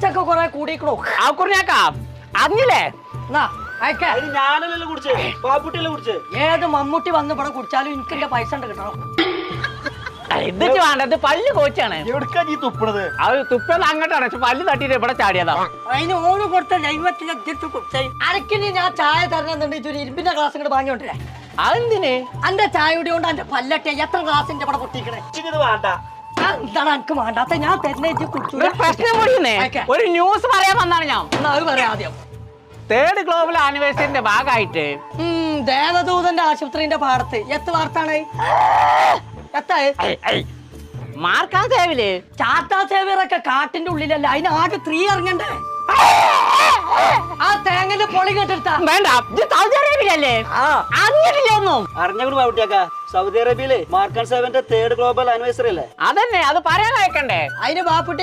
റേറ്റൊക്കെ കുറെ കൂടിക്കണോ ആ കുറിഞ്ഞാക്കാ അറിഞ്ഞില്ലേ ഞാനല്ലേ കുടിച്ചേ പാപ്പുട്ടിയല്ലേ കുടിച്ചേ ഏത് മമ്മൂട്ടി വന്ന് ഇവിടെ കുടിച്ചാലും എനിക്ക് എന്റെ പൈസ ഉണ്ട് കിട്ടണം ഇതിട്ട് വേണ്ടത് പല്ല് കോച്ചാണ് എവിടുക്കാ നീ തുപ്പണത് അത് തുപ്പത് അങ്ങോട്ടാണ് പക്ഷെ പല്ല് തട്ടിട്ട് ഇവിടെ ചാടിയതാ അതിന് ഓണ് കൊടുത്ത ദൈവത്തിന് അരക്കിന് ഞാൻ ചായ തരണമെന്നുണ്ടെങ്കിൽ ഒരു ഇരുമ്പിന്റെ ഗ്ലാസ് ഇങ്ങോട്ട് വാങ്ങിയോണ്ടില്ലേ അതെന്തിന് എന്റെ ചായ കുടി കൊണ്ട് എന്റെ പല്ലട്ടെ എത്ര ഗ്ലാസിന്റെ ഇവിടെ പൊട്ടിക്കണേ ഇത് വേണ്ട എന്താണ് എനിക്ക് വേണ്ടാത്ത ഞാൻ തരുന്ന കുടിച്ചു ഒരു പ്രശ്നം കൂടിയെന്നേ ഒരു ന്യൂസ് പറയാൻ വന്നാണ് ഞാൻ അത് പറയാം ആദ്യം 3rd ഗ്ലോബൽ ആനിവേഴ്സറിന്റെ ഭാഗമായിട്ട് ദേവദൂതന്റെ ആശുപത്രിന്റെ പാടത്ത് എത്ത് വാർത്താണ് മാർക്കാൻ സേവില് ചാത്താ സേവിയറൊക്കെ കാട്ടിന്റെ ഉള്ളിലല്ല അതിന് ആകെ 3 ഇറങ്ങണ്ടേ ആ തേങ്ങന്റെ പൊളി കേട്ടെടുത്താ വേണ്ട ഇത് സൗദി അറേബ്യയിലല്ലേ അറിഞ്ഞിട്ടില്ല ഒന്നും അറിഞ്ഞു പാപ്പുട്ടിയാക്ക സൗദി അറേബ്യയിലെ മാർക്കാൻ 7ന്റെ 3rd ഗ്ലോബൽ ആനിവേഴ്സറി അല്ലേ അതന്നെ അത് പറയാൻ അയക്കണ്ടേ അതിന് ബാപ്പുട്ടി